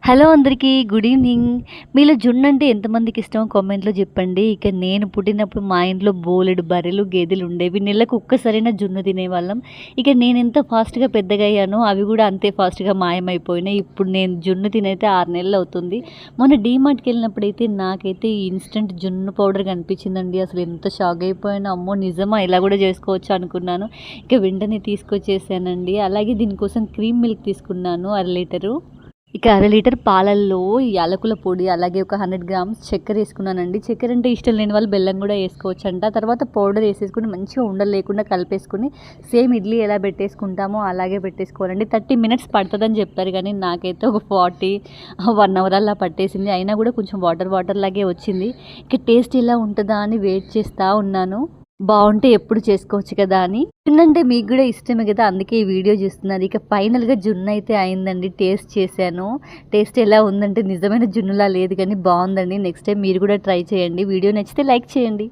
Hello అందరికీ good evening. మీలో జున్ను అంటే ఎంతమందికి ఇష్టమో కామెంట్‌లో చెప్పండి. ఇక నేను పుట్టినప్పుడు మా ఇంట్లో బోలెడు బర్రెలు, గేదెలు ఉండేవి. నెలకు ఒక్కసారైనా జున్ను తినేవాళ్ళం. ఇక నేనెంత ఫాస్ట్‌గా పెద్దగయ్యానో అవి కూడా అంతే ఫాస్ట్‌గా మాయమైపోయినాయి. ఇప్పుడు నేను జున్ను తినైతే 6 నెలలు అవుతుంది. మొన్న డీమార్ట్‌కెళ్ళినప్పుడైతే నాకైతే ఈ ఇన్‌స్టంట్ జున్ను పౌడర్ కనిపించిందండి. అసలు ఎంత షాక్ అయిపోయానో, అమ్మో! నిజమా ఇలా కూడా చేసుకోవచ్చా అనుకున్నాను. ఇక వెంటనే తీసుకొచ్చేసానండి. అలాగే దీనికోసం క్రీమ్ మిల్క్ తీసుకున్నాను అర లీటరు. ఇక అర లీటర్ పాలల్లో యాలకుల పొడి, అలాగే ఒక 100 గ్రామ్స్ చక్కెర ఏసుకున్నానండి. చక్కెర అంటే ఇష్టం లేని వాళ్ళు బెల్లం గూడా ఏసుకోవచ్చంట. తర్వాత పౌడర్ ఏసేసుకొని మంచిగా ఉండలు లేకుండా కలిపేసుకొని సేమ్ ఇడ్లీ ఎలా పెట్టేసుకుంటామో అలాగే పెట్టేసుకోవాలండి. 30 మినిట్స్ పడతదని చెప్పారు గానీ నాకైతే ఒక 1 అవర్ అలా పట్టేసింది. అయినా గూడా కొంచెం వాటర్ వాటర్ లాగే వచ్చింది. ఇక టేస్ట్ ఎలా ఉంటదా అని వెయిట్ చేస్తా ఉన్నాను. బావుంటే ఎప్పుడు చేసుకోవచ్చు కదా అని. జున్నంటే మీకు గూడా ఇష్టమే గదా! అందుకే ఈ వీడియో జూస్తున్నారు. ఇక ఫైనల్‌గా జున్నయితే అయిందండి. టేస్ట్ చేశాను. టేస్ట్ ఎలా ఉందంటే నిజమైన జున్నులా లేదు గానీ బావుందండి. నెక్స్ట్ టైమ్ మీరు గూడా ట్రై చేయండి. వీడియో నచ్చితే లైక్ చేయండి.